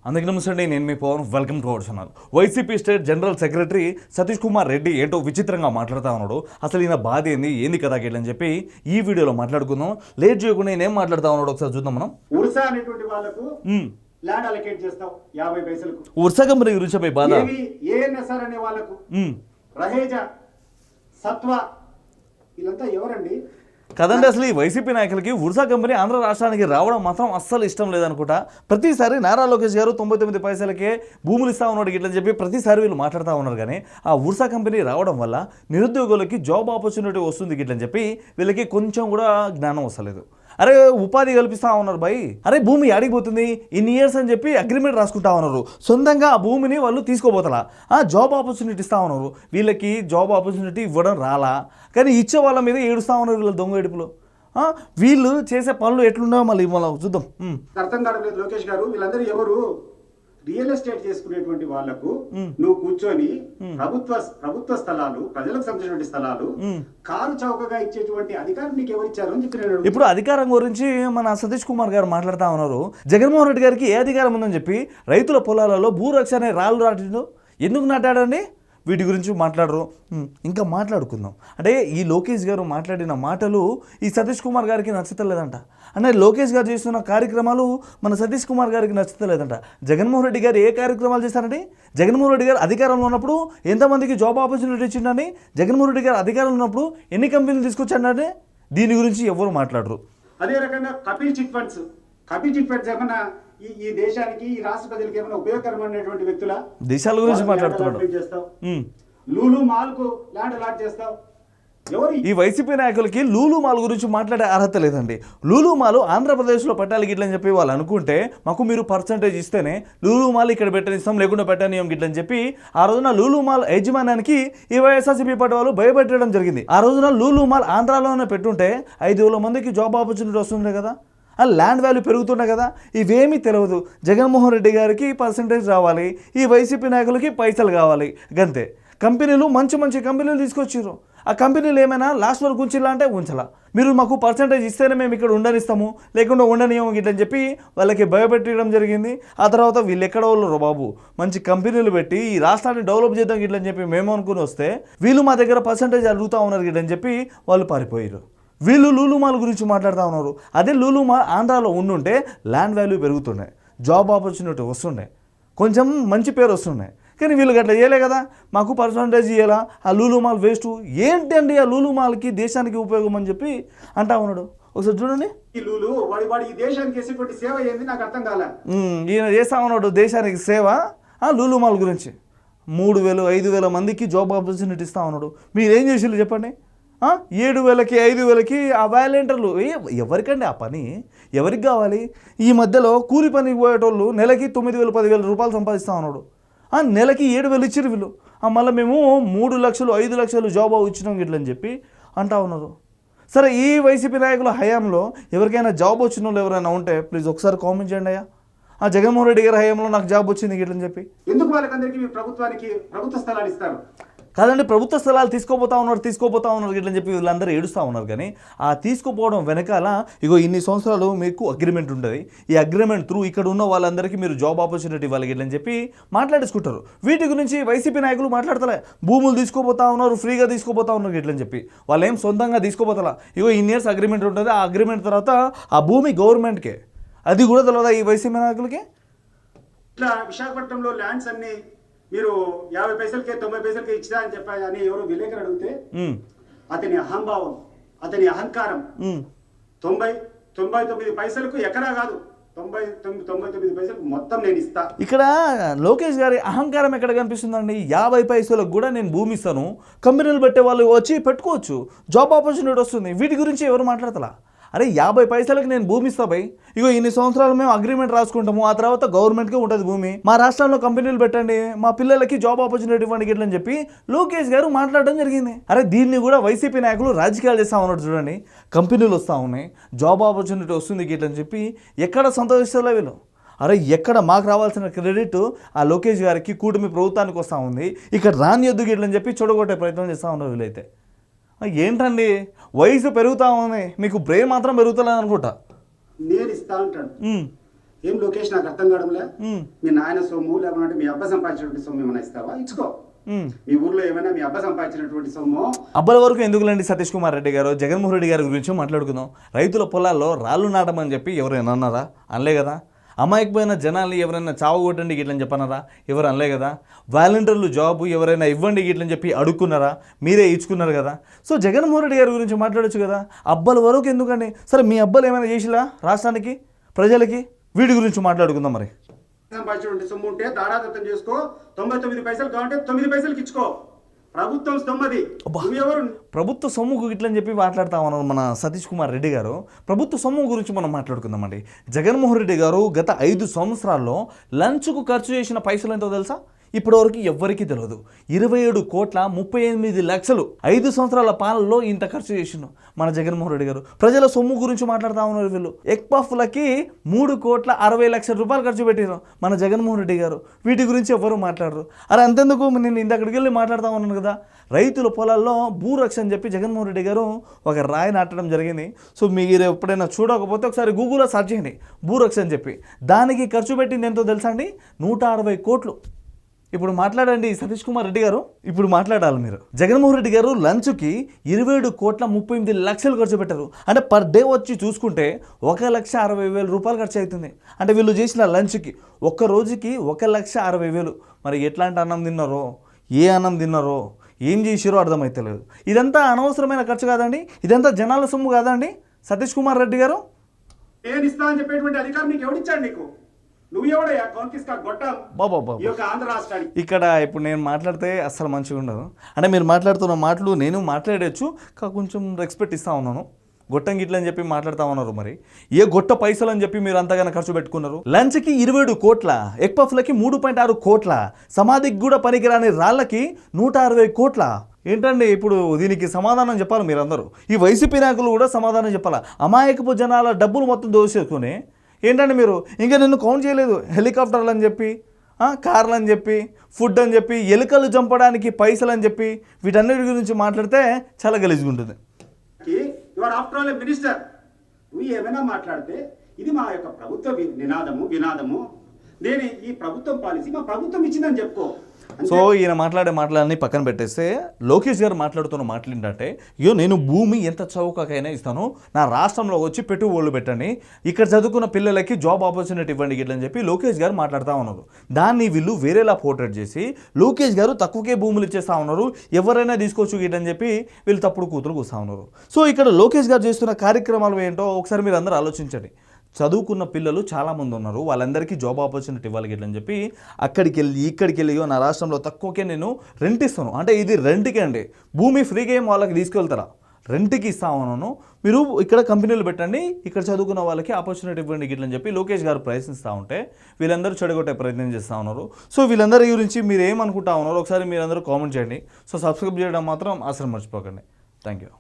అందరికీ నమస్తే అండి, నేను మీ Pawan. Welcome to our channel. YCP state general secretary Satish Kumar Reddy ఏంటో విచిత్రంగా మాట్లాడుతూ ఉన్నాడు. అసలు ఈయన బాధ ఏంది కదా అని చెప్పి ఈ వీడియోలో మాట్లాడుకుందాం. లేట్ చేయకుండా నేనేం మాట్లాడుతా ఉన్నాడు ఒకసారి చూద్దాం మనం. ఉర్సా అనేటువంటి వాళ్ళకు ల్యాండ్ అలొకేట్ చేస్తాం 50 పైసలకు. ఉర్సా కంపెనీ గురించి పోయి బాధ. ఏఎన్ఎస్ఆర్ అనే వాళ్ళకు రహేజా సత్వ వీళ్ళంతా ఎవరండి కదండి. అసలు ఈ వైసీపీ నాయకులకి ఉర్సా కంపెనీ ఆంధ్ర రాష్ట్రానికి రావడం మాత్రం అస్సలు ఇష్టం లేదనుకుంటా. ప్రతిసారి నారా లోకేష్ గారు 99 పైసలకే భూములు ఇస్తా ఉన్నాడు ఇట్లా చెప్పి ప్రతిసారి వీళ్ళు మాట్లాడుతూ ఉన్నారు. కానీ ఆ ఉర్సా కంపెనీ రావడం వల్ల నిరుద్యోగులకి జాబ్ ఆపర్చునిటీ వస్తుంది ఇట్లని చెప్పి వీళ్ళకి కొంచెం కూడా జ్ఞానం వస్తలేదు. అరే ఉపాధి కల్పిస్తా ఉన్నారు భయ్. అరే భూమి ఆడిపోతుంది ఇన్ని ఇయర్స్ అని చెప్పి అగ్రిమెంట్ రాసుకుంటా ఉన్నారు. సొంతంగా ఆ భూమిని వాళ్ళు తీసుకోబోతలా. జాబ్ ఆపర్చునిటీ ఇస్తా ఉన్నారు. వీళ్ళకి జాబ్ ఆపర్చునిటీ ఇవ్వడం రాలా, కానీ ఇచ్చే వాళ్ళ మీద ఏడుస్తూ ఉన్నారు వీళ్ళ దొంగ ఏడుపులు. వీళ్ళు చేసే పనులు ఎట్లున్నాయో మళ్ళీ చూద్దాం. అర్థం కావట్లేదు లోకేష్ గారు. వీళ్ళందరూ ఎవరు? రియల్ ఎస్టేట్ చేసుకునేటువంటి వాళ్లకు నువ్వు కూర్చొని ప్రభుత్వ స్థలాలు, ప్రజలకు సంబంధించిన స్థలాలు కారు చౌకగా ఇచ్చేటువంటి అధికారం నీకు ఎవరిచ్చారు అని చెప్పి ఇప్పుడు అధికారం గురించి మన సతీష్ కుమార్ గారు మాట్లాడుతూ ఉన్నారు. జగన్మోహన్ రెడ్డి గారికి ఏ అధికారం ఉందని చెప్పి రైతుల పొలాలలో భూరక్ష అనే రాళ్ళు నాటిండు. ఎందుకు నాటాడండి? వీటి గురించి మాట్లాడరు. ఇంకా మాట్లాడుకుందాం. అంటే ఈ లోకేష్ గారు మాట్లాడిన మాటలు ఈ సతీష్ కుమార్ గారికి నచ్చతలేదంట. అంటే లోకేష్ గారు చేస్తున్న కార్యక్రమాలు మన సతీష్ కుమార్ గారికి నచ్చతలేదంట. జగన్మోహన్ రెడ్డి గారు ఏ కార్యక్రమాలు చేశారండి? జగన్మోహన్ రెడ్డి గారు అధికారంలో ఉన్నప్పుడు ఎంతమందికి జాబ్ ఆపర్చునిటీ ఇచ్చిండని? జగన్మోహన్ రెడ్డి గారు అధికారంలో ఉన్నప్పుడు ఎన్ని కంపెనీలు తీసుకొచ్చాడంటే దీని గురించి ఎవరు మాట్లాడరు. అదే రకంగా కపిల్ చిట్ ఫండ్స్ ఏమన్నా ఈ దేశానికి, ఈ రాష్ట్ర ప్రజలకు ఏమైనా ఉపయోగకరమైనటువంటి వ్యక్తుల? దేశాల గురించి మాట్లాడుతున్నాడు. లూలు మాల్ కు ల్యాండ్ అలాట్ చేస్తావు. ఈ వైసీపీ నాయకులకి లూలు మాల్ గురించి మాట్లాడే అర్హత లేదండి. లూలు మాల్ ఆంధ్రప్రదేశ్లో పెట్టాలి గిట్లని చెప్పి వాళ్ళు అనుకుంటే మాకు మీరు పర్సంటేజ్ ఇస్తేనే లూలు మాల్ ఇక్కడ పెట్టనిస్తాం, లేకుండా పెట్టనియం గిట్లని చెప్పి ఆ రోజున లూలు మాల్ యాజమాన్యానికి ఈ వైఎస్ఆర్సీపీ పార్టీ వాళ్ళు భయపెట్టడం జరిగింది. ఆ రోజున లూలు మాల్ ఆంధ్రాలోనే పెట్టుంటే 5,000 మందికి జాబ్ ఆపర్చునిటీ వస్తుండే కదా, ఆ ల్యాండ్ వాల్యూ పెరుగుతుండే కదా. ఇవేమీ తెలియదు. జగన్మోహన్ రెడ్డి గారికి పర్సంటేజ్ రావాలి, ఈ వైసీపీ నాయకులకి పైసలు కావాలి, గంతే. కంపెనీలు మంచి కంపెనీలు తీసుకొచ్చారు. ఆ కంపెనీలు ఏమైనా లాస్ట్ వరకు ఉంచిలా అంటే ఉంచాల. మీరు మాకు పర్సంటేజ్ ఇస్తేనే మేము ఇక్కడ ఉండనిస్తాము, లేకుండా ఉండనియము గిట్లని చెప్పి వాళ్ళకి భయపెట్టడం జరిగింది. ఆ తర్వాత వీళ్ళు ఎక్కడ వాళ్ళు బాబు మంచి కంపెనీలు పెట్టి ఈ రాష్ట్రాన్ని డెవలప్ చేద్దాం గిట్లని చెప్పి మేము అనుకుని వస్తే వీళ్ళు మా దగ్గర పర్సంటేజ్ అడుగుతూ ఉన్నారు గిట్లని చెప్పి వాళ్ళు పారిపోయారు. వీళ్ళు లూలు మాల్ గురించి మాట్లాడుతూ ఉన్నారు. అదే లూలు మాల్ ఆంధ్రాలో ఉండుంటే ల్యాండ్ వాల్యూ పెరుగుతుండే, జాబ్ ఆపర్చునిటీ వస్తుండే, కొంచెం మంచి పేరు వస్తుండే. కానీ వీళ్ళు అట్లా చేయలే కదా. మాకు పర్సంటేజ్ ఇవ్వాలా, ఆ లూలు మాల్ వేస్ట్. ఏంటండి ఆ లూలు మాల్కి దేశానికి ఉపయోగం అని చెప్పి అంటా ఉన్నాడు. ఒకసారి చూడండి. ఈ దేశానికి చేసేటువంటి సేవ ఏంది నాకు అర్థం కాలే. ఈయన చేస్తా ఉన్నాడు దేశానికి సేవ. లూలు మాల్ గురించి 3,000 5,000 మందికి జాబ్ ఆపర్చునిటీ ఇస్తా ఉన్నాడు. మీరేం చేసిళ్ళు చెప్పండి? 7,000కి 5,000కి ఆ వాలంటీర్లు ఎవరికండి ఆ పని? ఎవరికి కావాలి? ఈ మధ్యలో కూలి పనికి పోయేటోళ్ళు నెలకి 9,000 10,000 రూపాయలు సంపాదిస్తూ ఉన్నాడు. నెలకి 7,000 ఇచ్చిరు వీళ్ళు. మళ్ళీ మేము 3 లక్షలు 5 లక్షలు జాబ్ ఇచ్చినాం గిట్లని చెప్పి అంటా ఉన్నారు. సరే, ఈ వైసీపీ నాయకుల హయాంలో ఎవరికైనా జాబ్ వచ్చిన వాళ్ళు ఎవరైనా ఉంటే ప్లీజ్ ఒకసారి కామెంట్ చేయండి అయ్యా. జగన్మోహన్ రెడ్డి గారి హయాంలో నాకు జాబ్ వచ్చింది గిట్లని చెప్పి. ఎందుకు వాళ్ళకందరికీ ప్రభుత్వ స్థలాలు ఇస్తారు? కాదండి, ప్రభుత్వ స్థలాలు తీసుకోపోతా ఉన్నారు ఇట్లని చెప్పి వీళ్ళందరూ ఏడుస్తూ ఉన్నారు. కానీ ఆ తీసుకుపోవడం వెనకాల ఇన్ని సంవత్సరాలు మీకు అగ్రిమెంట్ ఉంటుంది. ఈ అగ్రిమెంట్ త్రూ ఇక్కడ ఉన్న వాళ్ళందరికీ మీరు జాబ్ ఆపర్చునిటీ ఇవ్వాలి ఇట్లని చెప్పి మాట్లాడేసుకుంటారు. వీటి గురించి వైసీపీ నాయకులు మాట్లాడతలే. భూములు తీసుకోపోతా ఉన్నారు, ఫ్రీగా తీసుకోపోతా ఉన్నారు ఇట్లని చెప్పి. వాళ్ళు ఏం సొంతంగా తీసుకోపోతలా. ఇన్ని ఇయర్స్ అగ్రిమెంట్ ఉంటుంది. ఆ అగ్రిమెంట్ తర్వాత ఆ భూమి గవర్నమెంట్కే. అది కూడా తెలియదా ఈ వైసీపీ నాయకులకి? ఇట్లా విశాఖపట్నంలో ల్యాండ్స్ అన్ని మీరు 50 పైసలకే 90 పైసలకే ఇచ్చినా అని చెప్పారు. అని ఎవరో విలేకరు అడిగితే అతని అహంభావం, అతని అహంకారం 99 పైసలకు ఎకరా కాదు, 99 పైసలకు మొత్తం నేను ఇస్తా. ఇక్కడ లోకేష్ గారి అహంకారం ఎక్కడ కనిపిస్తుందండి? 50 పైసలకు కూడా నేను భూమి ఇస్తాను, కంపెనీలు పెట్టే వాళ్ళు వచ్చి పెట్టుకోవచ్చు, జాబ్ ఆపర్చునిటీ వస్తుంది. వీటి గురించి ఎవరు మాట్లాడతలా? అరే 50 పైసలకి నేను భూమి ఇస్తా భయ్. ఇన్ని సంవత్సరాలు మేము అగ్రిమెంట్ రాసుకుంటాము, ఆ తర్వాత గవర్నమెంట్కే ఉంటుంది భూమి. మా రాష్ట్రంలో కంపెనీలు పెట్టండి, మా పిల్లలకి జాబ్ ఆపర్చునిటీ ఇవ్వండి గిట్లని చెప్పి లోకేష్ గారు మాట్లాడడం జరిగింది. అరే దీన్ని కూడా వైసీపీ నాయకులు రాజకీయాలు చేస్తా ఉన్నట్టు చూడండి. కంపెనీలు వస్తూ ఉన్నాయి, జాబ్ ఆపర్చునిటీ వస్తుంది గిట్లని చెప్పి ఎక్కడ సంతోషిస్తలే వీళ్ళు. అరే ఎక్కడ మాకు రావాల్సిన క్రెడిట్ ఆ లోకేష్ గారికి, కూటమి ప్రభుత్వానికి వస్తూ ఉంది. ఇక్కడ రానియొద్దు గిట్లని చెప్పి చూడగొట్టే ప్రయత్నం చేస్తూ ఉన్నారు వీళ్ళైతే. ఏంటండి వయసు పెరుగుతా ఉంది, మీకు బ్రెయిన్ మాత్రం పెరుగుతలేదు అనుకుంటా. నేను ఇస్తా అంటాడు. ఏం లోకేష్ నాకు అర్థం కావడంలే. మీ నాయన సొమ్ము లేకుంటే మీ అబ్బ సంపాదించినటువంటి సొమ్ము ఏమైనా ఇస్తావా? ఇచ్చుకో. మీ ఊర్లో ఏమైనా మీ అబ్బ సంపాదించినటువంటి సొమ్ము అబ్బల వరకు ఎందుకులండి సతీష్ కుమార్ రెడ్డి గారు, జగన్మోహన్ రెడ్డి గారి గురించి మాట్లాడుకుందాం. రైతుల పొలాల్లో రాళ్ళు నాటమని చెప్పి ఎవరైనా అన్నారా? అనలే కదా. అమాయకపోయిన జనాల్ని ఎవరైనా చావగొట్టండి గిట్లని చెప్పన్నారా? ఎవరు అనలే కదా. వాలంటీర్లు జాబు ఎవరైనా ఇవ్వండి గిట్లని చెప్పి అడుక్కున్నారా? మీరే ఇచ్చుకున్నారు కదా. సో జగన్మోహన్ రెడ్డి గారి గురించి మాట్లాడొచ్చు కదా. అబ్బల వరకు ఎందుకండి? సరే మీ అబ్బలు ఏమైనా చేసిలా రాష్ట్రానికి, ప్రజలకి? వీటి గురించి మాట్లాడుకుందాం. మరి సంపాదించినటువంటి సొమ్ము ఉంటే దారాదత్తం చేసుకో. 99 పైసలు కావాలంటే 9 పైసలకి ఇచ్చుకో. ప్రభుత్వం సొమ్మది. ఎవరు ప్రభుత్వ సొమ్ముకు ఇట్లని చెప్పి మాట్లాడుతా ఉన్నారు మన సతీష్ కుమార్ రెడ్డి గారు. ప్రభుత్వ సొమ్ము గురించి మనం మాట్లాడుకుందామండి. జగన్మోహన్ రెడ్డి గారు గత 5 సంవత్సరాల్లో లంచ్కు ఖర్చు చేసిన పైసలు ఎంతో తెలుసా? ఇప్పటివరకు ఎవ్వరికీ తెలియదు. 27,38,00,000 5 సంవత్సరాల పాలనలో ఇంత ఖర్చు చేసిండు మన జగన్మోహన్ రెడ్డి గారు. ప్రజల సొమ్ము గురించి మాట్లాడుతూ ఉన్నారు వీళ్ళు. ఎక్పాఫ్లకి 3,60,00,000 రూపాయలు ఖర్చు పెట్టారు మన జగన్మోహన్ రెడ్డి గారు. వీటి గురించి ఎవరు మాట్లాడరు. అరే అంతెందుకు, నేను ఇంతక్కడికి వెళ్ళి మాట్లాడుతూ ఉన్నాను కదా. రైతుల పొలాల్లో భూరక్ష అని చెప్పి జగన్మోహన్ రెడ్డి గారు ఒక రాయి నాటడం జరిగింది. సో మీరు ఎప్పుడైనా చూడకపోతే ఒకసారి గూగుల్లో సెర్చ్ చేయండి భూరక్ష అని చెప్పి. దానికి ఖర్చు పెట్టింది ఎంతో తెలుసా అండి? 160 కోట్లు. ఇప్పుడు మాట్లాడండి సతీష్ కుమార్ రెడ్డి గారు, ఇప్పుడు మాట్లాడాలి మీరు. జగన్మోహన్ రెడ్డి గారు లంచ్కి 27,38,00,000 ఖర్చు పెట్టారు. అంటే పర్ డే వచ్చి చూసుకుంటే 1,60,000 రూపాయలు ఖర్చు అవుతుంది. అంటే వీళ్ళు చేసిన లంచ్కి ఒక్క రోజుకి 1,60,000. మరి ఎట్లాంటి అన్నం తిన్నారో, ఏ అన్నం తిన్నారో, ఏం చేసిరో అర్థమైతలేదు. ఇదంతా అనవసరమైన ఖర్చు కాదండి? ఇదంతా జనాల సొమ్ము కాదండి సతీష్ కుమార్ రెడ్డి గారు? నేను ఇస్తా అని చెప్పేటువంటి అధికారం నీకు ఎవడిచ్చాడు? నీకు నువ్వు ఎవడయ్యా? బాబా ఆంధ్ర రాష్ట్రానికి ఇక్కడ ఇప్పుడు నేను మాట్లాడితే అస్సలు మంచిగా ఉండదు. అంటే మీరు మాట్లాడుతున్న మాటలు నేను మాట్లాడచ్చు, కొంచెం రెస్పెక్ట్ ఇస్తా ఉన్నాను. గొట్టం గిట్ల అని చెప్పి మాట్లాడుతూ ఉన్నారు. మరి ఏ గొట్ట పైసలు అని చెప్పి మీరు అంతగానో ఖర్చు పెట్టుకున్నారు? లంచ్కి 27 కోట్ల, ఎక్పఫ్లకి 3.6 కోట్ల, సమాధికి కూడా పనికిరాని రాళ్ళకి 160 కోట్ల. ఏంటండి ఇప్పుడు దీనికి సమాధానం చెప్పాలి మీరందరూ. ఈ వైసీపీ నాయకులు కూడా సమాధానం చెప్పాలా? అమాయకపు జనాల డబ్బులు మొత్తం దోసేసుకుని ఏంటంటే మీరు ఇంకా నిన్ను కౌంట్ చేయలేదు. హెలికాప్టర్లు అని చెప్పి, కార్లు అని చెప్పి, ఫుడ్ అని చెప్పి, ఎలుకలు చంపడానికి పైసలు అని చెప్పి, వీటన్నిటి గురించి మాట్లాడితే చాలా గలీజ్గా ఉంటుంది. ఆఫ్టర్ ఆల్ మినిస్టర్, నువ్వు ఏమైనా మాట్లాడితే ఇది మా యొక్క ప్రభుత్వ వినాదము. నేను ఈ ప్రభుత్వం పాలసీ మా ప్రభుత్వం ఇచ్చిందని చెప్పుకో. సో ఈయన మాట్లాడే మాటలన్నీ పక్కన పెట్టేస్తే లోకేష్ గారు మాట్లాడుతున్న మాటలు ఏంటంటే, అయ్యో నేను భూమి ఎంత చౌకకైనా ఇస్తాను, నా రాష్ట్రంలో వచ్చి పెట్టుబడులు పెట్టండి, ఇక్కడ చదువుకున్న పిల్లలకి జాబ్ ఆపర్చునిటీ ఇవ్వండి గిట్లని చెప్పి లోకేష్ గారు మాట్లాడుతూ ఉన్నారు. దాన్ని వీళ్ళు వేరేలా పోర్ట్రేట్ చేసి లోకేష్ గారు తక్కువకే భూములు ఇచ్చేస్తూ ఉన్నారు, ఎవరైనా తీసుకోవచ్చు గిట్లని చెప్పి వీళ్ళు తప్పుడు కూతురు కూస్తూ ఉన్నారు. సో ఇక్కడ లోకేష్ గారు చేస్తున్న కార్యక్రమాలు ఏంటో ఒకసారి మీరు అందరూ ఆలోచించండి. చదువుకున్న పిల్లలు చాలామంది ఉన్నారు, వాళ్ళందరికీ జాబ్ ఆపర్చునిటీ ఇవ్వాలి గిట్లని చెప్పి అక్కడికి వెళ్ళి ఇక్కడికి వెళ్ళి నా రాష్ట్రంలో తక్కువకే నేను రెంట్ ఇస్తాను. అంటే ఇది రెంట్కే అండి, భూమి ఫ్రీగా ఏం వాళ్ళకి తీసుకెళ్తారా? రెంట్కి ఇస్తా ఉన్నాను, మీరు ఇక్కడ కంపెనీలు పెట్టండి, ఇక్కడ చదువుకున్న వాళ్ళకి ఆపర్చునిటీ ఇవ్వండి గిట్లని చెప్పి లోకేష్ గారు ప్రయత్నిస్తూ ఉంటే వీళ్ళందరూ చెడగొట్టే ప్రయత్నం చేస్తూ ఉన్నారు. సో వీళ్ళందరి గురించి మీరు ఏమనుకుంటా ఉన్నారో ఒకసారి మీరందరూ కామెంట్ చేయండి. సో సబ్స్క్రైబ్ చేయడం మాత్రం అసలు మర్చిపోకండి. Thank you.